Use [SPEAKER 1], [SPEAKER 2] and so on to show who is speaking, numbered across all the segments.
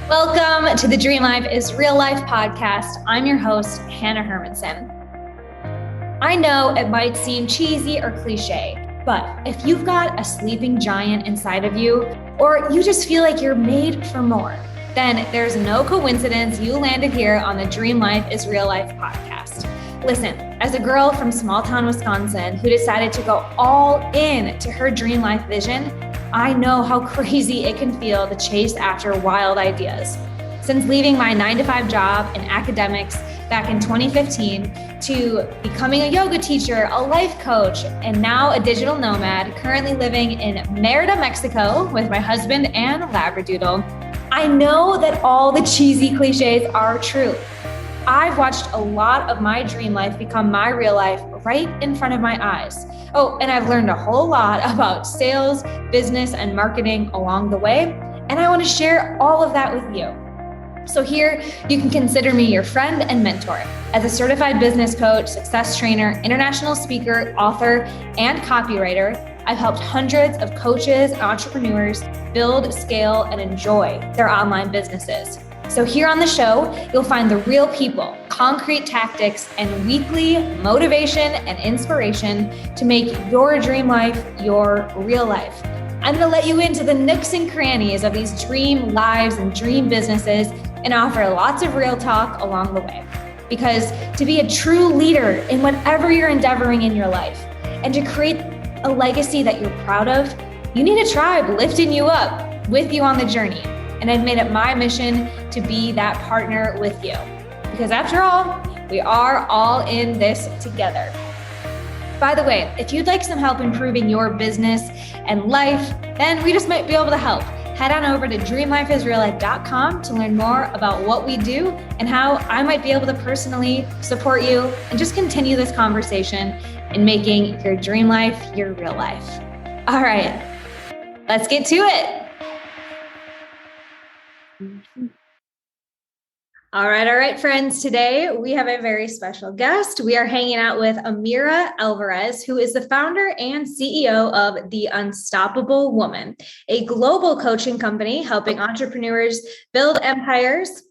[SPEAKER 1] Welcome to the Dream Life is Real Life podcast. I'm your host, Hannah Hermanson. I know it might seem cheesy or cliche, but if you've got a sleeping giant inside of you, or you just feel like you're made for more, then there's no coincidence you landed here on the Dream Life is Real Life podcast. Listen, as a girl from small town Wisconsin who decided to go all in to her dream life vision, I know how crazy it can feel to chase after wild ideas. Since leaving my 9-to-5 job in academics back in 2015 to becoming a yoga teacher, a life coach, and now a digital nomad, currently living in Merida, Mexico with my husband and Labradoodle, I know that all the cheesy cliches are true. I've watched a lot of my dream life become my real life right in front of my eyes. Oh, and I've learned a whole lot about sales, business, and marketing along the way, and I want to share all of that with you. So here, you can consider me your friend and mentor. As a certified business coach, success trainer, international speaker, author, and copywriter, I've helped hundreds of coaches and entrepreneurs build, scale, and enjoy their online businesses. So here on the show, you'll find the real people, concrete tactics, and weekly motivation and inspiration to make your dream life your real life. I'm going to let you into the nooks and crannies of these dream lives and dream businesses and offer lots of real talk along the way. Because to be a true leader in whatever you're endeavoring in your life and to create a legacy that you're proud of, you need a tribe lifting you up with you on the journey. And I've made it my mission to be that partner with you. Because after all, we are all in this together. By the way, if you'd like some help improving your business and life, then we just might be able to help. Head on over to dreamlifeisreallife.com to learn more about what we do and how I might be able to personally support you and just continue this conversation in making your dream life your real life. All right, let's get to it. All right, friends. Today we have a very special guest. We are hanging out with Amira Alavarez, who is the founder and CEO of The Unstoppable Woman, a global coaching company helping entrepreneurs build empires,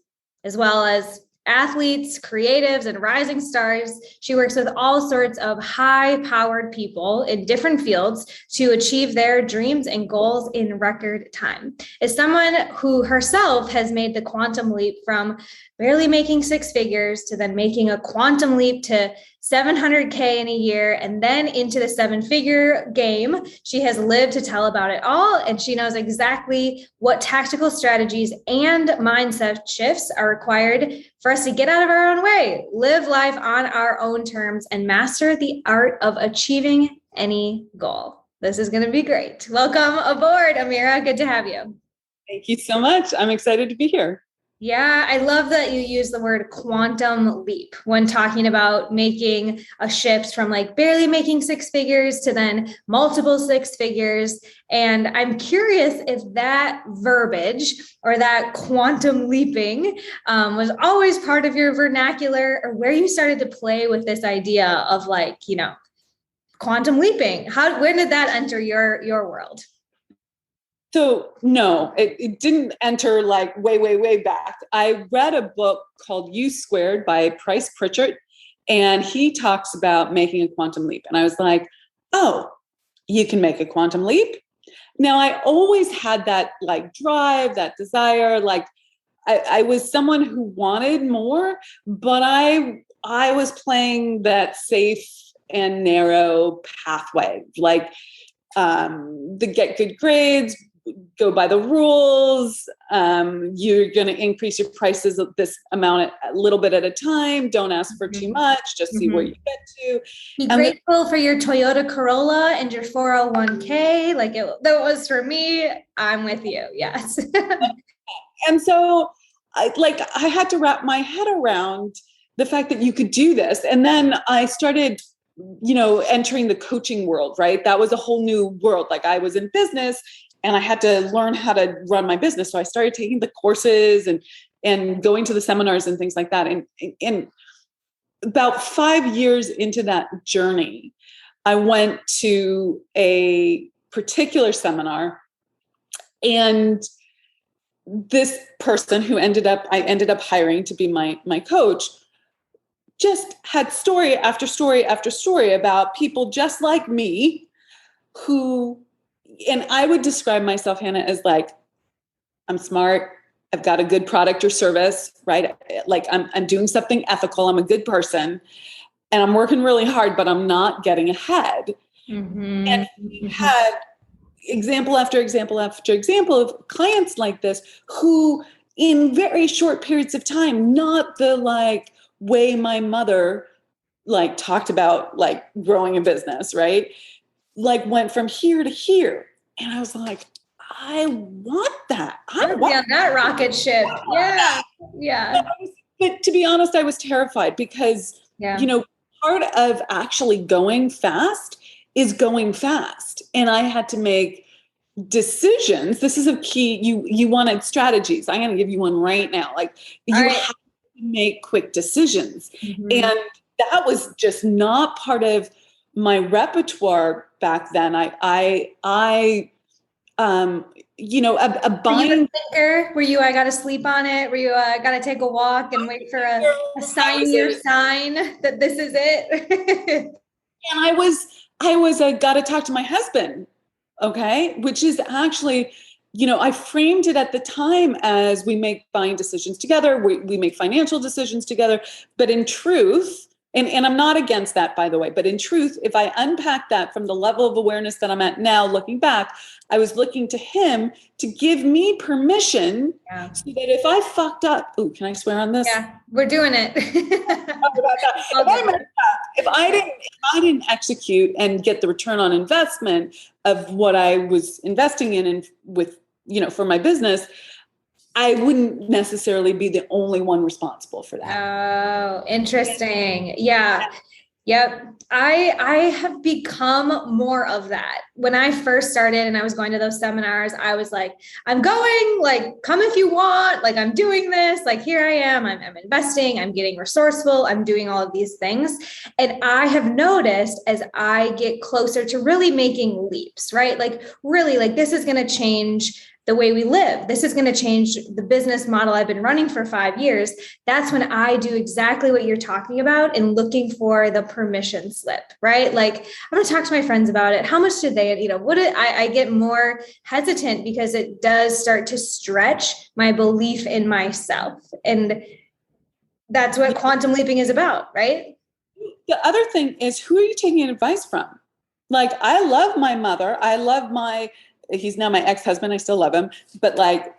[SPEAKER 1] as well as athletes, creatives, and rising stars. She works with all sorts of high-powered people in different fields to achieve their dreams and goals in record time. As someone who herself has made the quantum leap from barely making six figures to then making a quantum leap to 700K in a year and then into the seven-figure game, she has lived to tell about it all, and she knows exactly what tactical strategies and mindset shifts are required for us to get out of our own way, live life on our own terms, and master the art of achieving any goal. This is going to be great. Welcome aboard, Amira. Good to have you.
[SPEAKER 2] Thank you so much. I'm excited to be here.
[SPEAKER 1] Yeah, I love that you use the word quantum leap when talking about making a shift from like barely making six figures to then multiple six figures. And I'm curious if that verbiage or that quantum leaping was always part of your vernacular, or where you started to play with this idea of like, quantum leaping. When did that enter your world?
[SPEAKER 2] So no, it didn't enter like way back. I read a book called U Squared by Price Pritchett, and he talks about making a quantum leap. And I was like, oh, you can make a quantum leap. Now, I always had that like drive, that desire. Like I was someone who wanted more, but I was playing that safe and narrow pathway, like the get good grades, go by the rules. You're going to increase your prices of this amount a little bit at a time. Don't ask for too much. Just see where you get to.
[SPEAKER 1] Be grateful for your Toyota Corolla and your 401k. Like that was for me. I'm with you. Yes.
[SPEAKER 2] And so I had to wrap my head around the fact that you could do this. And then I started, entering the coaching world, right? That was a whole new world. Like I was in business and I had to learn how to run my business. So I started taking the courses and going to the seminars and things like that. And about 5 years into that journey, I went to a particular seminar, and this person who I ended up hiring to be my coach, just had story after story after story about people just like me who, and I would describe myself, Hannah, as like, I'm smart. I've got a good product or service, right? Like I'm doing something ethical. I'm a good person and I'm working really hard, but I'm not getting ahead.
[SPEAKER 1] Mm-hmm.
[SPEAKER 2] And we had example after example after example of clients like this who in very short periods of time, not the like way my mother like talked about like growing a business, right? Like went from here to here. And I was like, I want that.
[SPEAKER 1] I want on that rocket ship. Yeah. Yeah.
[SPEAKER 2] But to be honest, I was terrified because, you know, part of actually going fast is going fast. And I had to make decisions. This is a key. You wanted strategies. I'm going to give you one right now. Like you have to make quick decisions.
[SPEAKER 1] Mm-hmm.
[SPEAKER 2] And that was just not part of my repertoire back then. You know, a bind.
[SPEAKER 1] Were you a thinker? Were you, I got to sleep on it? Were you, I got to take a walk and wait for a sign that this is it?
[SPEAKER 2] And I was got to talk to my husband. Okay. Which is actually, you know, I framed it at the time as we make buying decisions together. We make financial decisions together, but in truth, and I'm not against that, by the way, but in truth, if I unpack that from the level of awareness that I'm at now, looking back, I was looking to him to give me permission so that if I fucked up, can I swear on this?
[SPEAKER 1] Yeah, we're doing it.
[SPEAKER 2] If I didn't execute and get the return on investment of what I was investing in and with, you know, for my business, I wouldn't necessarily be the only one responsible for that.
[SPEAKER 1] Oh, interesting. Yeah. Yep. I have become more of that. When I first started and I was going to those seminars, I was like, I'm going, like, come if you want, like, I'm doing this, like, here I am, I'm investing, I'm getting resourceful, I'm doing all of these things. And I have noticed as I get closer to really making leaps, right? Like, really, like, this is going to change the way we live. This is going to change the business model I've been running for 5 years. That's when I do exactly what you're talking about and looking for the permission slip, right? Like, I'm going to talk to my friends about it. How much did they, you know, I get more hesitant because it does start to stretch my belief in myself. And that's what quantum leaping is about, right?
[SPEAKER 2] The other thing is, who are you taking advice from? Like, I love my mother. I love he's now my ex-husband. I still love him, but like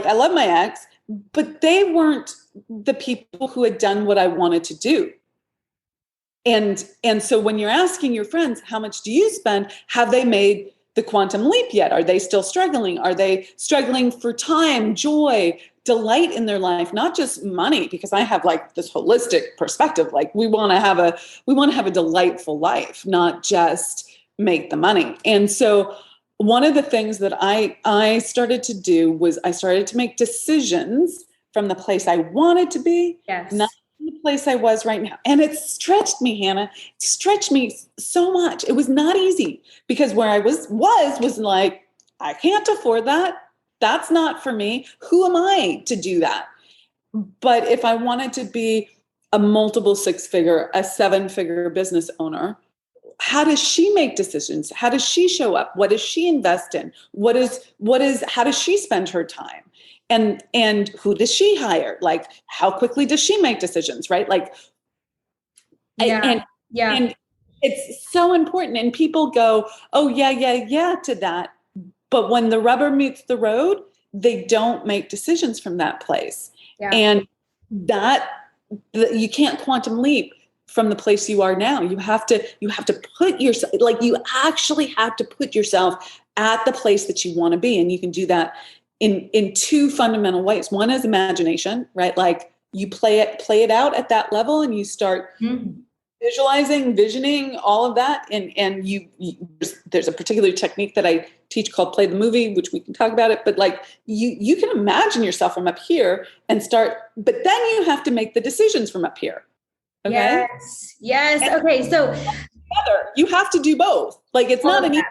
[SPEAKER 2] I love my ex, but they weren't the people who had done what I wanted to do. And so when you're asking your friends, how much do you spend? Have they made the quantum leap yet? Are they still struggling? Are they struggling for time, joy, delight in their life? Not just money, because I have like this holistic perspective. Like we want to have a delightful life, not just make the money. And so one of the things that I started to do was I started to make decisions from the place I wanted to be, not from the place I was right now. And it stretched me, Hannah. It stretched me so much. It was not easy because where I was like, I can't afford that. That's not for me. Who am I to do that? But if I wanted to be a multiple 6-figure, a 7-figure business owner, how does she make decisions? How does she show up? What does she invest in? How does she spend her time? And who does she hire? Like, how quickly does she make decisions? Right? Like, and it's so important. And people go, oh yeah to that. But when the rubber meets the road, they don't make decisions from that place. Yeah. And you can't quantum leap from the place you are now. You have to put yourself, like you actually have to put yourself at the place that you want to be. And you can do that in 2 fundamental ways. One is imagination, right? Like you play it out at that level and you start visualizing, visioning, all of that. And there's a particular technique that I teach called play the movie, which we can talk about it, but like you can imagine yourself from up here and start, but then you have to make the decisions from up here. Okay.
[SPEAKER 1] Yes. Okay. So
[SPEAKER 2] you have to do both. Like it's not an easy.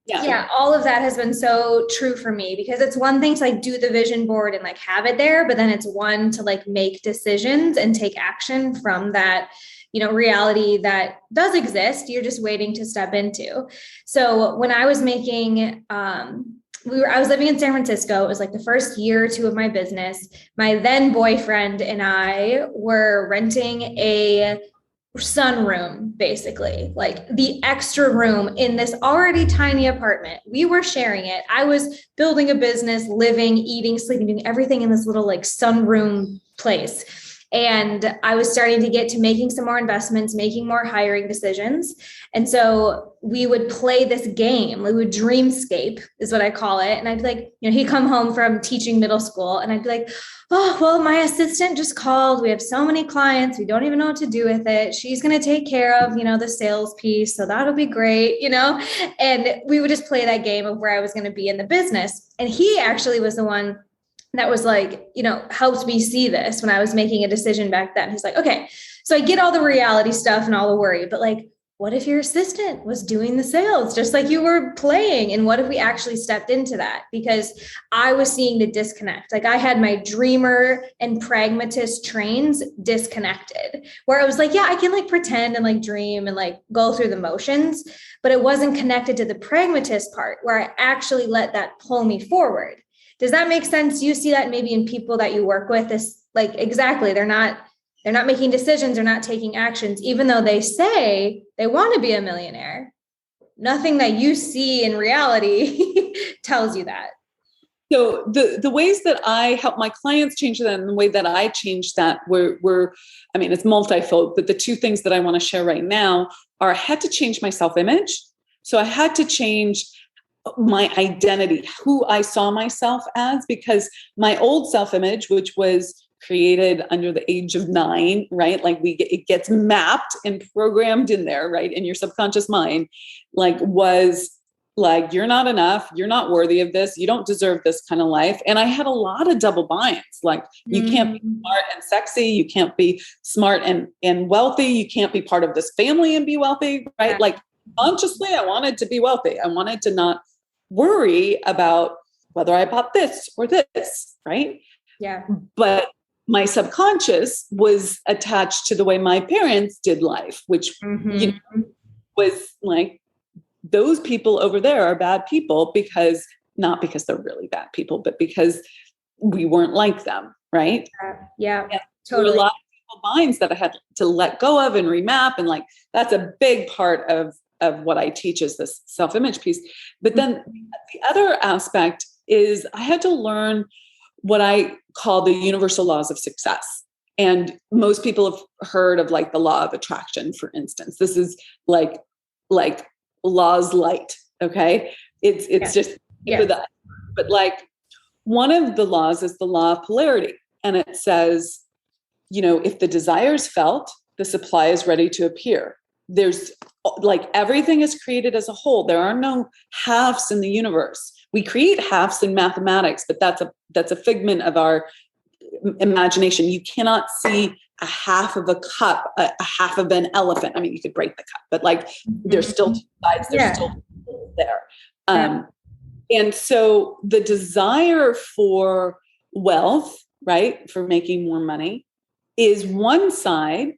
[SPEAKER 1] Yeah, all of that has been so true for me, because it's one thing to like do the vision board and like have it there, but then it's one to like make decisions and take action from that, reality that does exist. You're just waiting to step into. So when I was making, I was living in San Francisco. It was like the first year or two of my business. My then boyfriend and I were renting a sunroom, basically, like the extra room in this already tiny apartment. We were sharing it. I was building a business, living, eating, sleeping, doing everything in this little like sunroom place. And I was starting to get to making some more investments, making more hiring decisions. And so we would play this game. We would Dreamscape is what I call it. And I'd be like, he'd come home from teaching middle school and I'd be like, oh, well, my assistant just called. We have so many clients. We don't even know what to do with it. She's going to take care of, the sales piece. So that'll be great, and we would just play that game of where I was going to be in the business. And he actually was the one that was like, helped me see this when I was making a decision back then. He's like, okay, so I get all the reality stuff and all the worry, but like, what if your assistant was doing the sales just like you were playing? And what if we actually stepped into that? Because I was seeing the disconnect. Like I had my dreamer and pragmatist trains disconnected, where I was like, yeah, I can like pretend and like dream and like go through the motions, but it wasn't connected to the pragmatist part where I actually let that pull me forward. Does that make sense? You see that maybe in people that you work with, is like, exactly. They're not making decisions. They're not taking actions, even though they say they want to be a millionaire. Nothing that you see in reality tells you that.
[SPEAKER 2] So the ways that I help my clients change that and the way that I changed that were, it's multifold, but the two things that I want to share right now are I had to change my self-image. So I had to change my identity, who I saw myself as, because my old self-image, which was created under the age of 9, right? Like it gets mapped and programmed in there, right? In your subconscious mind, like was like, you're not enough. You're not worthy of this. You don't deserve this kind of life. And I had a lot of double binds. Like you can't be smart and sexy. You can't be smart and wealthy. You can't be part of this family and be wealthy, right? Yeah. Like consciously, I wanted to be wealthy. I wanted to not worry about whether I bought this or this, right?
[SPEAKER 1] Yeah.
[SPEAKER 2] But my subconscious was attached to the way my parents did life, which was like, those people over there are bad people not because they're really bad people, but because we weren't like them, right?
[SPEAKER 1] Yeah,
[SPEAKER 2] totally. There were a lot of binds that I had to let go of and remap, and like that's a big part of what I teach is this self-image piece. But then the other aspect is I had to learn what I call the universal laws of success. And most people have heard of like the law of attraction, for instance. This is like laws light. Okay. It's just for that. But like one of the laws is the law of polarity. And it says, if the desire is felt, the supply is ready to appear. There's like everything is created as a whole. There are no halves in the universe. We create halves in mathematics, but that's a figment of our imagination. You cannot see a half of a cup, a half of an elephant. I mean, you could break the cup, but like there's still two sides. There's still there. And so the desire for wealth, right, for making more money, is one side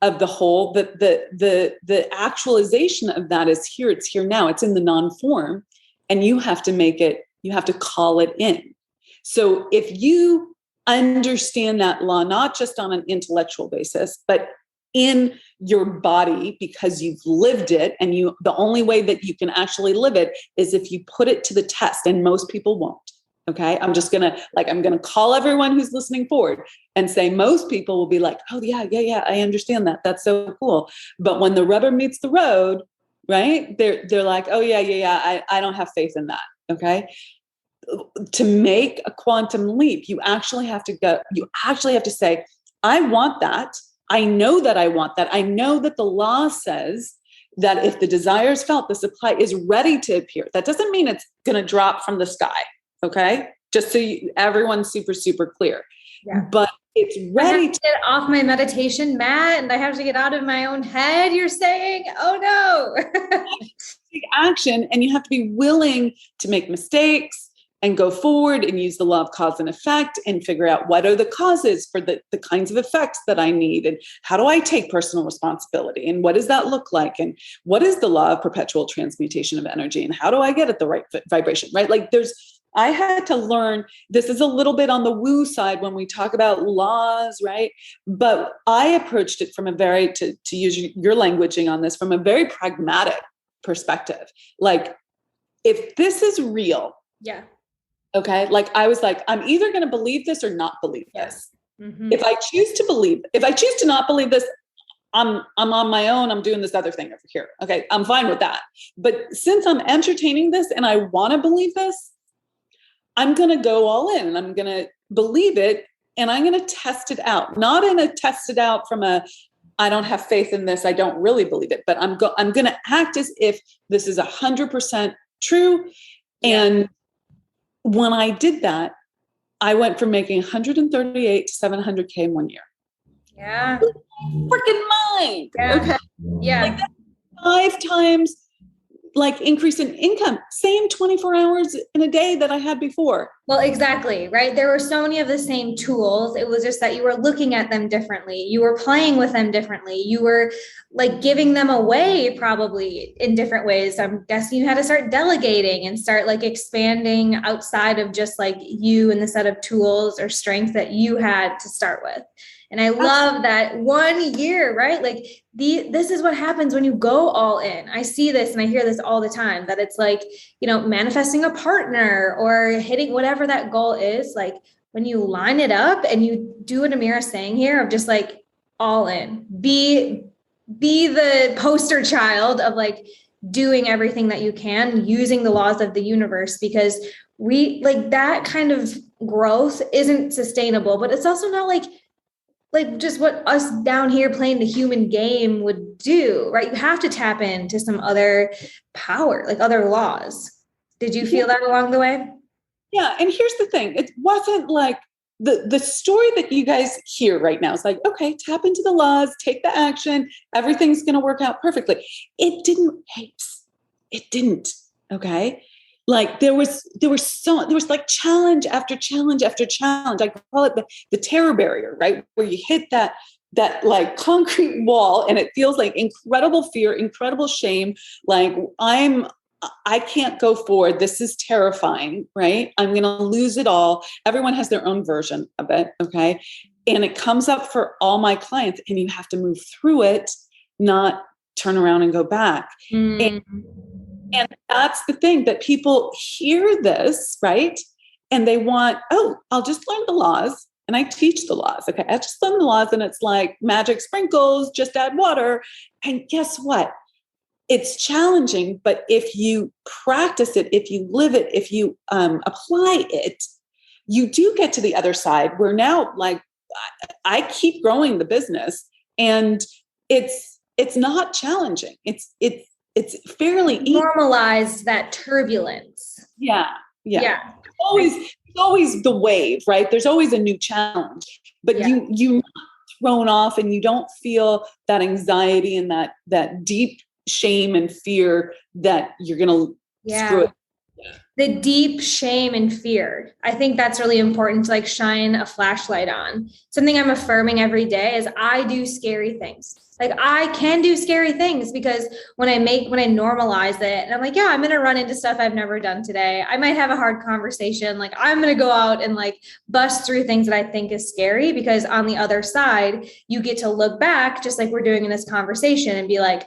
[SPEAKER 2] of the whole. The actualization of that is here. It's here now. It's in the non-form. And you have to you have to call it in. So if you understand that law, not just on an intellectual basis, but in your body, because you've lived it, and the only way that you can actually live it is if you put it to the test, and most people won't. Okay. I'm going to call everyone who's listening forward and say, most people will be like, oh yeah. I understand that. That's so cool. But when the rubber meets the road, right, they're like, oh yeah. I don't have faith in that. Okay. To make a quantum leap, you actually have to say, I want that. I know that I want that. I know that the law says that if the desire is felt, the supply is ready to appear. That doesn't mean it's going to drop from the sky. Okay. Just so everyone's super, super clear. Yeah. But It's ready
[SPEAKER 1] to get off my meditation mat and I have to get out of my own head. You're saying, oh no.
[SPEAKER 2] Take action, and you have to be willing to make mistakes and go forward and use the law of cause and effect and figure out what are the causes for the kinds of effects that I need, and how do I take personal responsibility, and what does that look like, and what is the law of perpetual transmutation of energy, and how do I get at the right vibration, right? Like I had to learn, this is a little bit on the woo side when we talk about laws, right? But I approached it from a very, to use your languaging on this, from a very pragmatic perspective. Like, if this is real,
[SPEAKER 1] yeah.
[SPEAKER 2] Okay. Like, I was like, I'm either going to believe this or not believe this. Mm-hmm. If I choose to not believe this, I'm on my own. I'm doing this other thing over here. Okay. I'm fine with that. But since I'm entertaining this and I want to believe this, I'm going to go all in and I'm going to believe it. And I'm going to test it out, not in a test it out from I don't have faith in this, I don't really believe it, but I'm going to act as if this is 100% true. Yeah. And when I did that, I went from making 138 to 700K in 1 year.
[SPEAKER 1] Yeah.
[SPEAKER 2] Freaking mind.
[SPEAKER 1] Yeah.
[SPEAKER 2] Okay.
[SPEAKER 1] Yeah.
[SPEAKER 2] Like, that's 5 times like increase in income, same 24 hours in a day that I had before.
[SPEAKER 1] Well, exactly. Right. There were so many of the same tools. It was just that you were looking at them differently. You were playing with them differently. You were like giving them away probably in different ways. I'm guessing you had to start delegating and start like expanding outside of just like you and the set of tools or strength that you had to start with. And I love that 1 year, right? Like this is what happens when you go all in. I see this and I hear this all the time, that it's like, manifesting a partner or hitting whatever that goal is. Like when you line it up and you do what Amira's saying here of just like all in, be the poster child of like doing everything that you can, using the laws of the universe, because we like that kind of growth isn't sustainable, but it's also not like just what us down here playing the human game would do, right? You have to tap into some other power, like other laws. Did you feel that along the way?
[SPEAKER 2] Yeah. And here's the thing. It wasn't like the story that you guys hear right now is like, okay, tap into the laws, take the action. Everything's going to work out perfectly. It didn't. It didn't. Okay. Like there was like challenge after challenge after challenge. I call it the terror barrier, right? Where you hit that like concrete wall and it feels like incredible fear, incredible shame. Like I can't go forward. This is terrifying, right? I'm going to lose it all. Everyone has their own version of it. Okay. And it comes up for all my clients and you have to move through it, not turn around and go back. And that's the thing, that people hear this, right? And they want, I'll just learn the laws and I teach the laws. Okay. I just learn the laws and it's like magic sprinkles, just add water. And guess what? It's challenging, but if you practice it, if you live it, if you apply it, you do get to the other side where now, like, I keep growing the business and it's not challenging. It's fairly easy.
[SPEAKER 1] Normalize that turbulence.
[SPEAKER 2] Yeah. Always the wave, right? There's always a new challenge, but you're not thrown off and you don't feel that anxiety and that deep shame and fear that you're going to screw it.
[SPEAKER 1] The deep shame and fear. I think that's really important to like shine a flashlight on. Something I'm affirming every day is I do scary things. Like I can do scary things because when I normalize it and I'm like, I'm going to run into stuff I've never done today. I might have a hard conversation. Like I'm going to go out and like bust through things that I think is scary, because on the other side, you get to look back just like we're doing in this conversation and be like,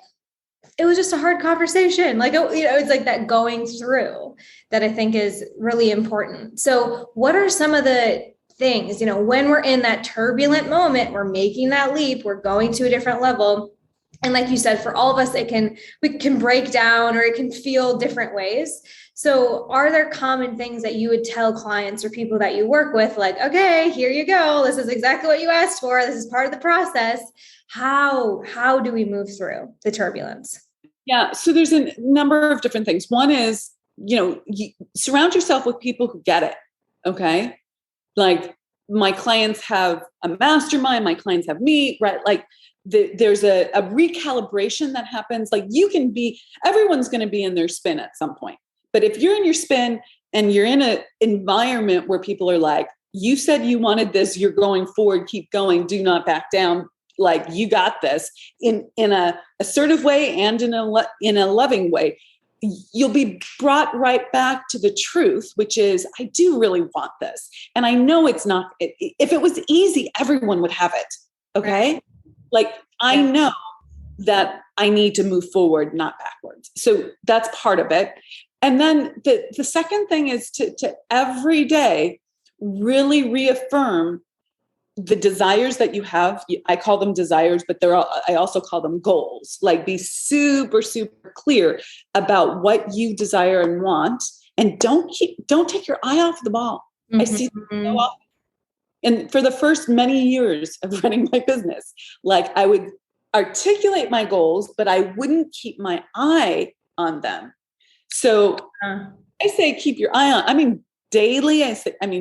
[SPEAKER 1] it was just a hard conversation. Like, it's like that going through that I think is really important. So what are some of the things, when we're in that turbulent moment, we're making that leap, we're going to a different level. And like you said, for all of us, we can break down or it can feel different ways. So are there common things that you would tell clients or people that you work with, like, okay, here you go. This is exactly what you asked for. This is part of the process. How do we move through the turbulence?
[SPEAKER 2] Yeah. So there's a number of different things. One is, you surround yourself with people who get it. Okay. Like my clients have a mastermind, my clients have me, right? Like there's a recalibration that happens. Like everyone's going to be in their spin at some point. But if you're in your spin and you're in an environment where people are like, you said you wanted this, you're going forward, keep going, do not back down. Like, you got this, in a assertive way and in a loving way, you'll be brought right back to the truth, which is, I do really want this. And I know it's not, if it was easy, everyone would have it. Okay. Right. Like, I know that I need to move forward, not backwards. So that's part of it. And then the second thing is to every day really reaffirm the desires that you have. I call them desires, but I also call them goals. Like, be super, super clear about what you desire and want, and don't take your eye off the ball. Mm-hmm. I see them so often. And for the first many years of running my business, like, I would articulate my goals, but I wouldn't keep my eye on them. So I say, keep your eye on, I mean, daily,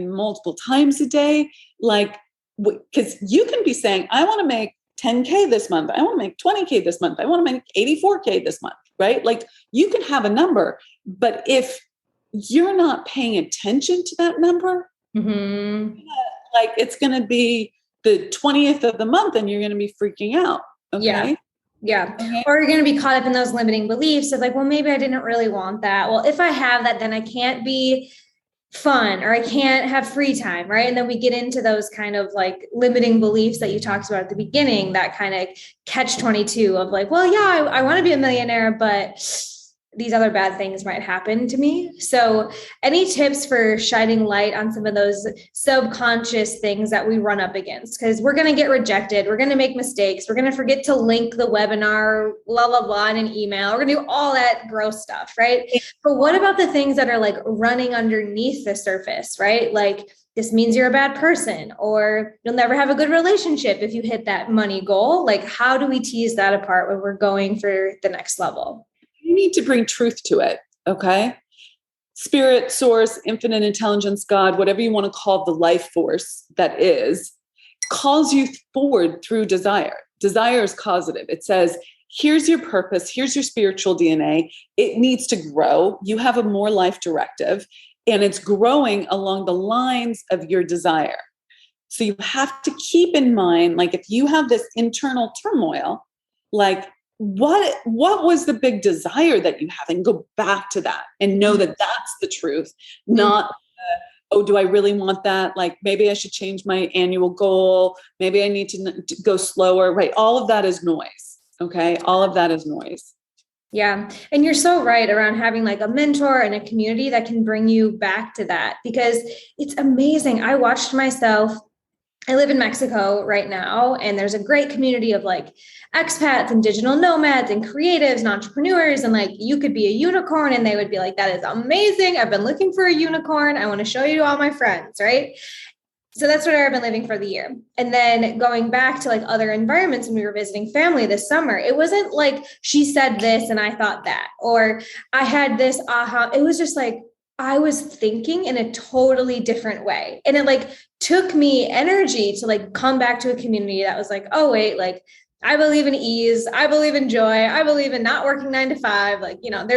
[SPEAKER 2] multiple times a day, like, because you can be saying, I want to make 10K this month. I want to make 20K this month. I want to make 84K this month, right? Like, you can have a number, but if you're not paying attention to that number, like, it's going to be the 20th of the month and you're going to be freaking out. Okay.
[SPEAKER 1] Yeah. Okay. Or you're going to be caught up in those limiting beliefs of like, well, maybe I didn't really want that. Well, if I have that, then I can't be fun, or I can't have free time. Right. And then we get into those kind of like limiting beliefs that you talked about at the beginning, that kind of catch-22 of like, well, yeah, I want to be a millionaire, but these other bad things might happen to me. So any tips for shining light on some of those subconscious things that we run up against? Because we're going to get rejected. We're going to make mistakes. We're going to forget to link the webinar, blah, blah, blah, in an email. We're going to do all that gross stuff, right? But what about the things that are like running underneath the surface, right? Like, this means you're a bad person, or you'll never have a good relationship if you hit that money goal. Like, how do we tease that apart when we're going for the next level?
[SPEAKER 2] You need to bring truth to it, okay? Spirit, source, infinite intelligence, God, whatever you want to call the life force that is, calls you forward through desire. Desire is causative. It says, here's your purpose, here's your spiritual DNA. It needs to grow. You have a more life directive, and it's growing along the lines of your desire. So you have to keep in mind, like, if you have this internal turmoil, like, what was the big desire that you have, and go back to that and know that that's the truth, not, oh, do I really want that? Like, maybe I should change my annual goal. Maybe I need to go slower, right? All of that is noise. Okay. All of that is noise.
[SPEAKER 1] Yeah. And you're so right around having like a mentor and a community that can bring you back to that, because it's amazing. I watched myself. I live in Mexico right now, and there's a great community of like expats and digital nomads and creatives and entrepreneurs. And like, you could be a unicorn, and they would be like, that is amazing. I've been looking for a unicorn. I want to show you to all my friends. Right. So that's where I've been living for the year. And then going back to like other environments, when we were visiting family this summer, it wasn't like she said this and I thought that, or I had this aha. It was just like, I was thinking in a totally different way. And it like took me energy to like come back to a community that was like, oh, wait, like, I believe in ease. I believe in joy. I believe in not working 9 to 5. Like, you know,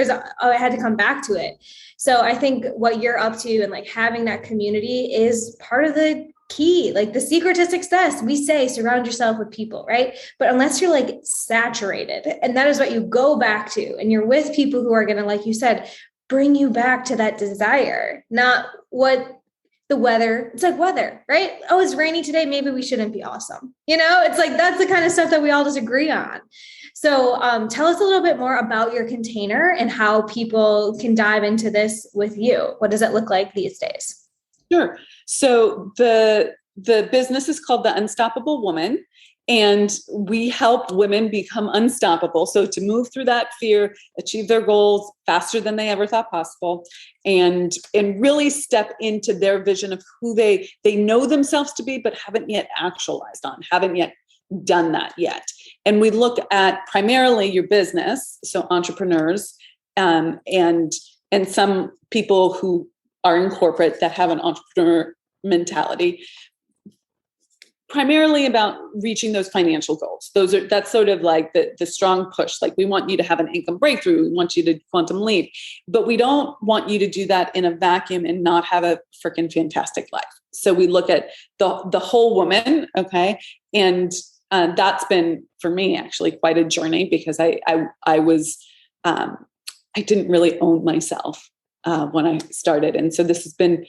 [SPEAKER 1] I had to come back to it. So I think what you're up to and like having that community is part of the key. Like, the secret to success, we say, surround yourself with people, right? But unless you're like saturated, and that is what you go back to, and you're with people who are going to, like you said, bring you back to that desire, not what the weather. It's like weather, right? Oh, it's rainy today. Maybe we shouldn't be awesome. You know, it's like, that's the kind of stuff that we all disagree on. So tell us a little bit more about your container and how people can dive into this with you. What does it look like these days?
[SPEAKER 2] Sure. So the business is called The Unstoppable Woman, and we help women become unstoppable. So to move through that fear, achieve their goals faster than they ever thought possible, and really step into their vision of who they know themselves to be, but haven't yet actualized on, haven't yet done that yet. And we look at primarily your business, so entrepreneurs, and some people who are in corporate that have an entrepreneur mentality. primarily about reaching those financial goals. That's sort of like the strong push. Like we want you to have an income breakthrough. We want you to quantum leap, but we don't want you to do that in a vacuum and not have a freaking fantastic life. So we look at the whole woman. Okay. And that's been for me actually quite a journey, because I didn't really own myself when I started. And so this has been,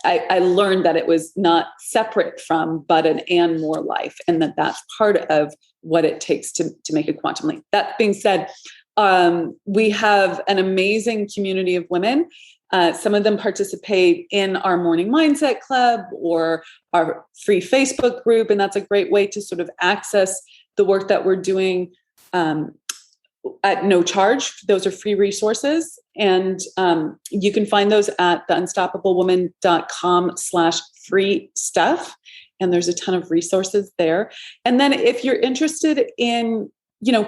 [SPEAKER 2] I learned that it was not separate from, but an and more life. And that's part of what it takes to make a quantum leap. That being said, we have an amazing community of women. Some of them participate in our morning mindset club or our free Facebook group. And that's a great way to sort of access the work that we're doing at no charge. Those are free resources. And you can find those at theunstoppablewoman.com/free stuff. And there's a ton of resources there. And then if you're interested in,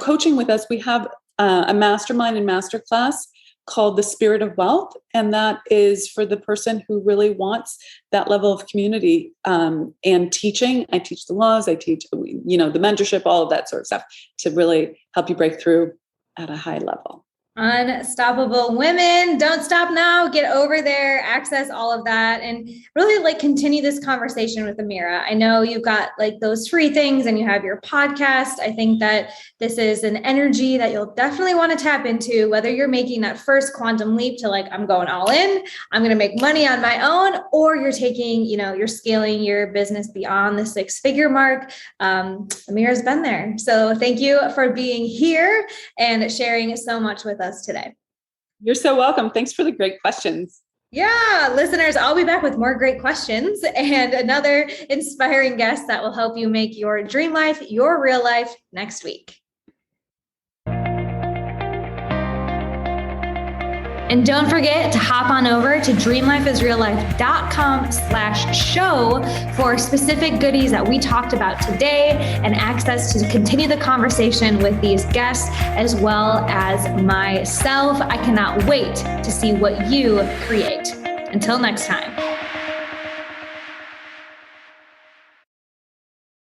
[SPEAKER 2] coaching with us, we have a mastermind and masterclass called The Spirit of Wealth. And that is for the person who really wants that level of community and teaching. I teach the laws, I teach, the mentorship, all of that sort of stuff to really help you break through at a high level.
[SPEAKER 1] Unstoppable women. Don't stop now. Get over there, access all of that, and really continue this conversation with Amira. I know you've got those free things and you have your podcast. I think that this is an energy that you'll definitely want to tap into, whether you're making that first quantum leap to I'm going all in, I'm going to make money on my own, or you're taking, you're scaling your business beyond the 6-figure mark. Amira's been there. So thank you for being here and sharing so much with us today.
[SPEAKER 2] You're so welcome. Thanks for the great questions.
[SPEAKER 1] Yeah, listeners, I'll be back with more great questions and another inspiring guest that will help you make your dream life your real life next week. And don't forget to hop on over to dreamlifeisreallife.com/show for specific goodies that we talked about today and access to continue the conversation with these guests as well as myself. I cannot wait to see what you create. Until next time.